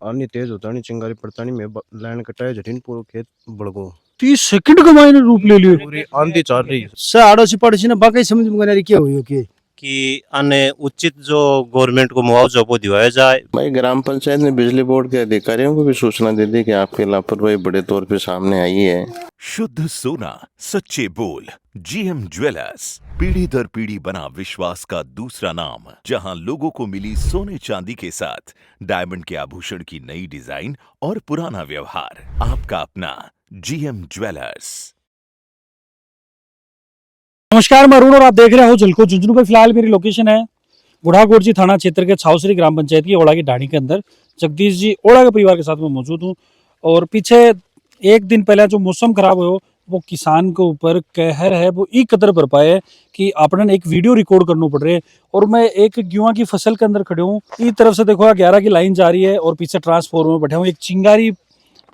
आनी तेज होता नहीं, चिंगारी पड़ता नहीं, मैं लाइन कटाए जटिन पूरा खेत बड़गो 30 सेकंड का मायने रूप ले लियो पूरी आंधी चल रही है। से आड़ोसी पड़ोसी ने बाकी समझ में नहीं क्या हुई के कि अन्य उचित जो गवर्नमेंट को मुआवजा वो दिवाया जाए। भाई ग्राम पंचायत ने बिजली बोर्ड के अधिकारियों को भी सूचना दे दी कि आपकी लापरवाही बड़े तौर पे सामने आई है। शुद्ध सोना, सच्चे बोल, जीएम ज्वेलर्स, पीढ़ी दर पीढ़ी बना विश्वास का दूसरा नाम, जहां लोगों को मिली सोने चांदी के साथ डायमंड के आभूषण की नई डिजाइन और पुराना व्यवहार। आपका अपना जीएम ज्वेलर्स। नमस्कार, मैं अरुण और आप देख रहे हो झलको झुंझुनू पे। फिलहाल मेरी लोकेशन है बुढ़ाकोटजी थाना क्षेत्र के छावसरी ग्राम पंचायत की ओड़ा की ढाणी के अंदर। जगदीश जी ओड़ा के परिवार के साथ मैं मौजूद हूँ और पीछे एक दिन पहले जो मौसम खराब हो वो किसान के ऊपर कहर है, वो ई कदर भर पाए कि आपने एक वीडियो रिकॉर्ड करना पड़ रहा है। और मैं एक गेहूं की फसल के अंदर खड़े हूँ, इस तरफ से देखो 11 की लाइन जा रही है और पीछे ट्रांसफॉर्मर में बैठे हूँ। एक चिंगारी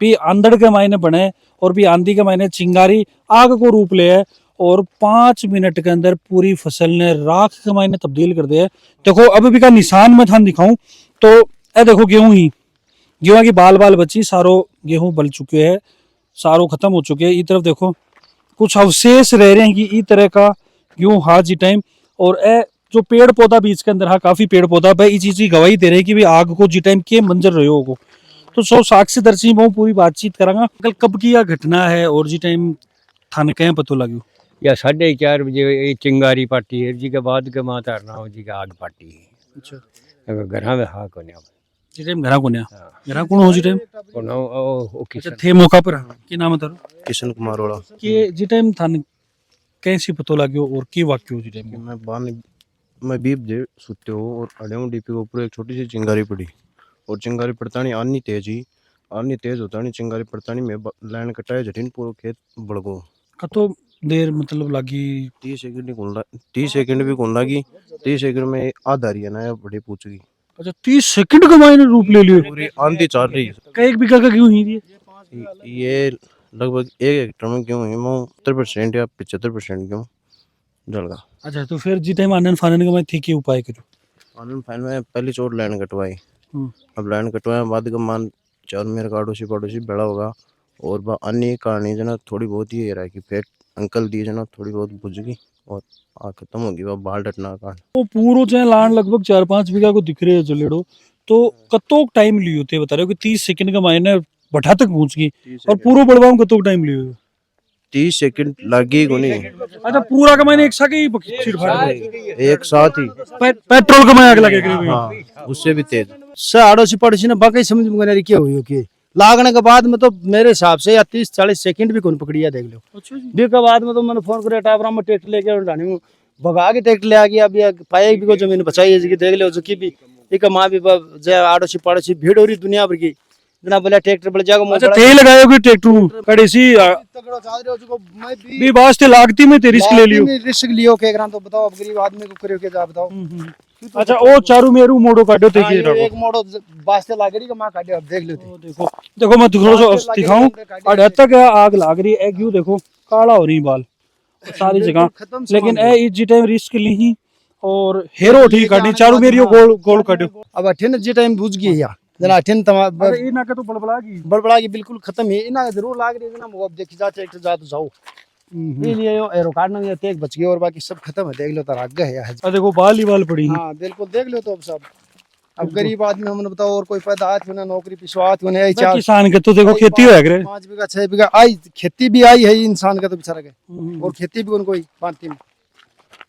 भी आंधड़ के मायने बने और भी आंधी के मायने चिंगारी आग को रूप ले है और 5 मिनट के अंदर पूरी फसल ने राख के मायने तब्दील कर दिया। देखो अब भी का निशान मैं थान दिखाऊं तो ए देखो गेहूं की बाल बाल बची, सारो गेहूं बल चुके हैं, सारो खत्म हो चुके हैं। इस तरफ देखो कुछ अवशेष रह रहे हैं कि इस तरह का गेहूं हाथ जी टाइम। और ए जो पेड़ पौधा बीच के अंदर, हाँ काफी पेड़ पौधा पे इस चीज की गवाही दे रहे हैं कि भी आग को जी टाइम के मंजर रहे होगो। तो सो साक्षी दर्शी मैं पूरी बातचीत करांगा। कल कब की यह घटना है और जी टाइम थाने कहीं पतो लगे या 4:30 बजे ये चिंगारी पार्टी है जी के बाद के माता हरनाओ जी का आग पार्टी है। अच्छा, घर में हाँ कोने जी टाइम घरा कोने घरा कौन हो जी टाइम कोना ओ अच्छा किसान थे मौका पर की नाम है तारो किशन कुमार वाला कि जी टाइम थाने कैसे पतो लाग्यो और की वाक्य हो जी टाइम मैं बीप दे सुते हो और अड़े डीपी के ऊपर एक छोटी सी चिंगारी पड़ी और चिंगारी पड़ता नहीं, आनी तेज होता नहीं, चिंगारी पड़ता नहीं, मैं लाइन कटाए जटिन पूरा खेत बड़गो कतो देर मतलब लागी 30 सेकंड भी कौन लगी 30 सेकंड में आधा रही है ना, बड़ी पूछ गई। अच्छा 30 सेकंड का मायने रूप ले लियो पूरी आंधी चल रही है। एक बीघा का क्यों ही ये लगभग 1 हेक्टेयर में क्यों है 70% या 75% क्यों जल गया। अच्छा तो फिर जी टाइम आनंद फानन का मैं थी की उपाय करो आनंद फाइन में पहली चोट लाइन कटवाई, अब लाइन कटवाए बाद का मान चार मेरे पड़ोसी बड़ा होगा और वह अन्य कहानी जना थोड़ी बहुत ही रहा कि पेट अंकल दिए जना थोड़ी बहुत बुझ गई और आग खत्म होगी, वह बाल डटना कान वो पूरो चाहे लान लगभग 4-5 बीघा को दिख रहे है जलेड़ो। तो कतो टाइम लियो थे बता रहे हो कि 30 सेकंड का मायने बठा तक पहुंच गई और पूरो बढ़वाऊं कतो टाइम लियो 30 सेकंड लगी को नहीं। अच्छा पूरा का मायने एक साथ ही चिड़ फाड़ एक साथ ही पेट्रोल का मायने आग लगे हाँ, उससे भी तेज से आड़ोसी पड़ोसी ने बाकी समझ में नहीं क्या हुई कि लागने के बाद में तो मेरे हिसाब से या 30-40 सेकंड भी कौन पकड़िया देख लो। फिर के बाद में तो मैंने फोन कर टावरा में ट्रैक्टर लेके ढाणी में भगा के ट्रैक्टर ले आ गया। अभी पाया भी को जमीन बचाई है जी देख लो जो की भी एक मां भी जे आड़ोसी पड़ोसी भीड़ हो रही दुनिया भर की इतना बोला ट्रैक्टर बल जाएगा। अच्छा थे लगायोगे ट्रैक्टर कड़ी सी भी वास्ते लागती में रिस्क ले लियो लियो के तो बताओ अब गरीब आदमी को करियो के जा बताओ। अच्छा ओ चारू मेरू मोड़ो काटो थे कि एक मोड़ो वास्ते लाग रही का मां काटो अब देख लो देखो देखो मैं थोड़ा सा दिखाऊं अड़ तक आग लाग रही है क्यों देखो काला हो रही बाल सारी जगह। लेकिन ए इस जी टाइम रिस्क ली ही और हेरो ठीक काटी चारू मेरी गोल गोल काटो अब अठन जी टाइम बुझ गई या जना अठन तमा ई ना का तो बड़बड़ा की बिल्कुल खत्म है इना जरूर लाग रही है जना अब देखी जा ट्रैक्टर जा तो जाओ ये एरो काटना ये तेज बच गई और बाकी सब खत्म है देख लो तार आगे है। देखो बाल ही बाल पड़ी हां बिल्कुल देख लो तो अब सब अब गरीब आदमी हमने बताओ और कोई पैदा हाथ में नौकरी पिछवात होने आई चार किसान के तो देखो खेती होया करे 5 बीघा 6 बीघा आई खेती भी आई है इंसान का तो बेचारा के और खेती भी कोई पाती में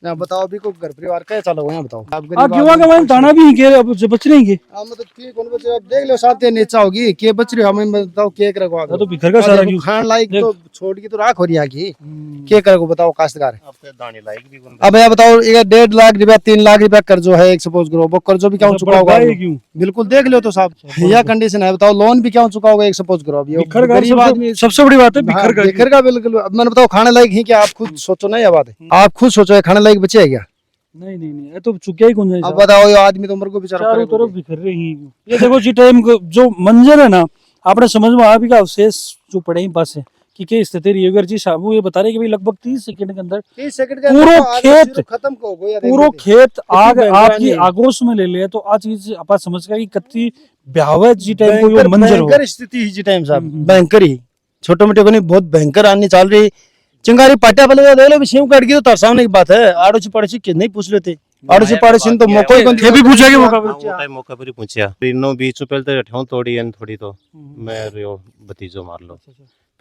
ना बताओ भी को घर परिवार कैसा चला हुआ है बताओ आप गरीब गेहूं का मैं दाना भी के अब बच नहीं के हम तो की कौन बच अब देख लो साथ नीचा होगी के बच रही हमें बताओ के रखवा तो बिखर का सारा क्यों खान लायक तो छोड़ की तो राख हो रही आगी के करे को बताओ काश्तकार अब तो दाने लायक भी कौन। अब ये बताओ 1.5 लाख रुपया 3 लाख रुपया कर्जो है एक सपोज करो वो कर्जो भी क्या चुका होगा बिल्कुल देख लो तो साहब यह कंडीशन है बताओ लोन भी क्या चुका होगा एक सपोज करो अब ये गरीब आदमी सबसे बड़ी बात है बिखर का बिल्कुल। अब मैंने बताओ खाने लायक ही क्या आप खुद सोचो ना ये बात है आप खुद सोचो खाने लायक बचे है क्या नहीं ये तो चुके ही कौन जाए। अब बताओ ये आदमी तो उम्र को बेचारा चारों तरफ बिखर रहे हैं। ये देखो जी टाइम जो मंजर है ना आपने समझ में आ भी का अवशेष जो पड़े ही पास है कि क्या स्थिति रही अगर जी साहब ये बता रहे कि भाई लगभग 30 सेकंड के अंदर 30 सेकंड के पूरा खेत खत्म हो गया पूरा खेत आग आपकी आगोश में ले ले तो आ चीज आप समझ गया कि कत्ती भयावह जी टाइप को भयंकर मंजर हो। भयंकर स्थिति ही जी टाइम साहब हम्म। भयंकर ही छोटे मोटे को नहीं बहुत भयंकर आनी चल रही चिंगारी पाटिया वाले देख लो शिव कट गई तो तार सामने की बात है आड़ोसी पड़ोसी के नहीं पूछ लेते आड़ोसी पड़ोसी तो मौका ही कौन ये भी पूछा कि मौका हाँ, वो टाइम मौका पर ही पूछा इनो बीच में पहले तो ठेऊ तोड़ी एन थोड़ी तो मैं रियो भतीजो मार लो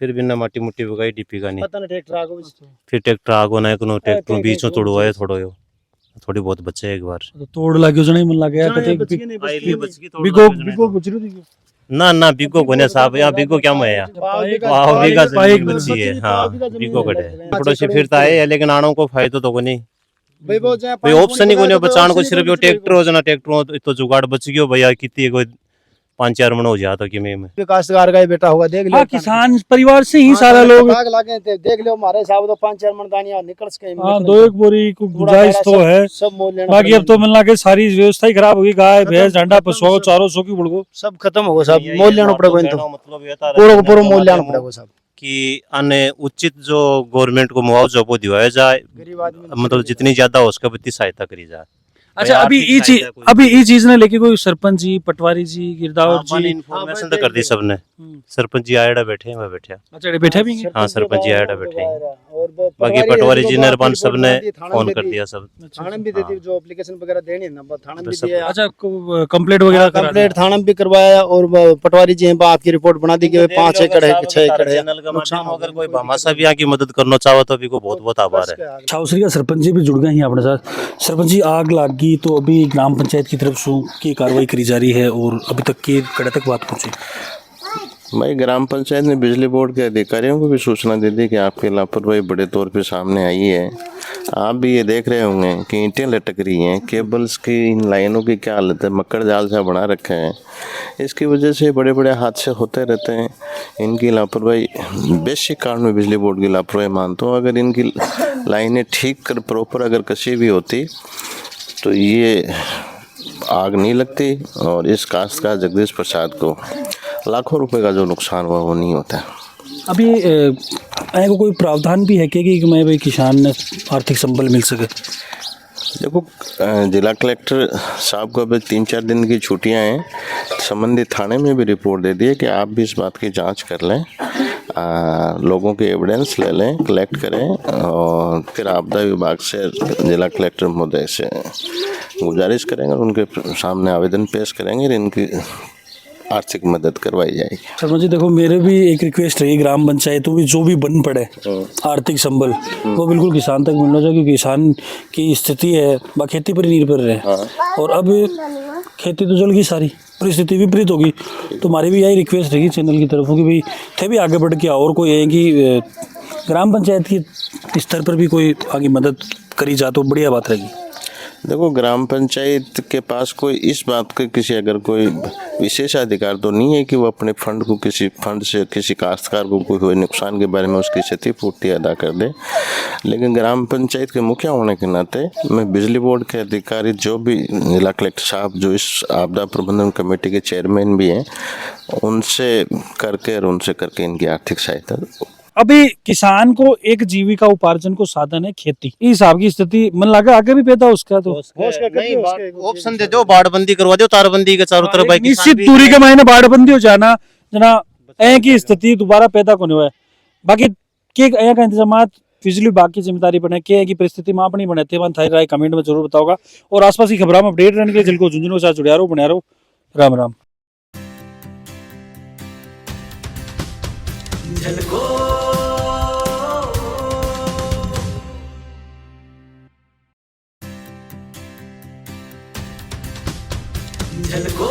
फिर बिना माटी मुट्टी बगाई डीपी का नहीं पता नहीं ट्रैक्टर आगो फिर ट्रैक्टर आगो ना कोनो ट्रैक्टर बीच में तोड़वाए थोड़ो यो थोड़ी बहुत बचे एक बार तो तोड़ लाग्यो जने मन लग गया कते बिगो बिगो गुजरी थी ना बिगो कोने साहब यहाँ बिगो क्या मैं यहाँ वाह बीघा जमीन बची है हाँ बिगो कटे पड़ोसी फिर तो आए लेकिन आड़ों को फायदा तो को नहीं भाई ऑप्शन ही कोने बचान को सिर्फ यो ट्रैक्टर हो जना ट्रैक्टर तो जुगाड़ बच गयो भैया कितनी कोई 5-4 मन हो जाता कि मैं काश्तकार का ही बेटा होगा देख लो हाँ किसान परिवार से ही सारा लोग आग लागे थे देख लो हमारे साहब तो 5-4 मन दानिया निकल सके हाँ 2-1 बोरी को गुंजाइश तो है सब मोल लेना बाकी अब तो मन लगे सारी व्यवस्था ही खराब होगी गाय भैंस झंडा पशुओं चारों सौ की बुड़को सब खत्म होगा सब मोल लेना पड़ेगा इनको मतलब ये था पूरा को पूरा मोल लेना पड़ेगा सब कि अन्य उचित जो गवर्नमेंट को मुआवजा वो दिवाया जाए गरीब आदमी मतलब जितनी ज्यादा हो उसका उतनी सहायता करी जाए अच्छा अभी ये चीज ने लेके कोई सरपंच जी पटवारी जी गिरदावर जी इन्फॉर्मेशन तो कर दी सबने सरपंच जी आयड़ा बैठे हैं मैं बैठे अच्छा बैठे भी हैं? हाँ सरपंच जी आयड़ा बैठे हैं बाकी पटवारी जी निर्माण सबने फोन कर दिया सब थाने भी देती जो एप्लीकेशन वगैरह देनी है ना थाने भी दिया अच्छा कंप्लेंट वगैरह करा कंप्लीट थाना में भी करवाया और पटवारी जी हैं आपकी रिपोर्ट बना दी कि 5 एकड़ है कि 6 एकड़ है चैनल का माध्यम अगर कोई भामाशा भी यहाँ की मदद करना चाहो तो भी को बहुत बहुत आभार है छावसरी का सरपंच जी भी जुड़ गए हैं अपने साथ सरपंच जी आग लाग गई तो अभी ग्राम पंचायत की तरफ से की कार्रवाई करी जा रही है और अभी तक की कड़े तक बात पहुंची भाई ग्राम पंचायत ने बिजली बोर्ड के अधिकारियों को भी सूचना दे दी कि आपकी लापरवाही बड़े तौर पे सामने आई है। आप भी ये देख रहे होंगे कि ईंटें लटक रही हैं, केबल्स की इन लाइनों की क्या हालत है, मक्कड़ जाल से बना रखे हैं। इसकी वजह से बड़े बड़े हादसे होते रहते हैं। इनकी लापरवाही बेसिक कारण में बिजली बोर्ड की लापरवाही मानता हूँ। अगर इनकी लाइनें ठीक कर प्रॉपर अगर कसी भी होती तो ये आग नहीं लगती और इस काश्तकार जगदीश प्रसाद को लाखों रुपए का जो नुकसान हुआ वो नहीं होता। अभी को कोई प्रावधान भी है कि मैं भाई किसान ने आर्थिक संबल मिल सके? देखो जिला कलेक्टर साहब को अभी 3-4 दिन की छुट्टियां हैं। संबंधित थाने में भी रिपोर्ट दे दी है कि आप भी इस बात की जांच कर लें, लोगों के एविडेंस ले लें, कलेक्ट करें और फिर आपदा विभाग से जिला कलेक्टर महोदय से गुजारिश करेंगे और उनके सामने आवेदन पेश करेंगे और इनकी आर्थिक मदद करवाई जाएगी। शर्मा जी देखो मेरे भी एक रिक्वेस्ट रही ग्राम पंचायतों की जो भी बन पड़े आर्थिक संबल वो बिल्कुल किसान तक मिलना चाहिए क्योंकि किसान की स्थिति है वह खेती पर ही निर्भर रहे और अब खेती तो जल गई सारी परिस्थिति विपरीत होगी। तो हमारी भी यही रिक्वेस्ट रहेगी चैनल की तरफ कि भाई थे भी आगे बढ़ के और कोई है कि ग्राम पंचायत की स्तर पर भी कोई आगे मदद करी जाए तो बढ़िया बात रहेगी। देखो ग्राम पंचायत के पास कोई इस बात के किसी अगर कोई विशेष अधिकार तो नहीं है कि वो अपने फंड को किसी फंड से किसी काश्तकार को कोई हुए नुकसान के बारे में उसकी क्षतिपूर्ति अदा कर दे। लेकिन ग्राम पंचायत के मुखिया होने के नाते मैं बिजली बोर्ड के अधिकारी जो भी जिला कलेक्टर साहब जो इस आपदा प्रबंधन कमेटी के चेयरमैन भी हैं उनसे करके इनकी आर्थिक सहायता। अभी किसान को एक जीविका उपार्जन को साधन है खेती। इस हिसाब की स्थिति मन लगा आगे भी पैदा उसका तो नहीं ऑप्शन दे दो बाड़बंदी करवा दो तारबंदी के चारों तरफ निश्चित दूरी के मायने बाड़बंदी हो जाना जना ए की स्थिति दोबारा पैदा होने हुआ है। बाकी के का इंतजाम बिजली विभाग की जिम्मेदारी बने के की परिस्थिति में अपनी बने थे थाई राय कमेंट में जरूर बताओगा और आसपास की खबरों में अपडेट रहने के लिए जिनको झुंझुनों के साथ जुड़िया रहो बना रहो। राम राम। झलको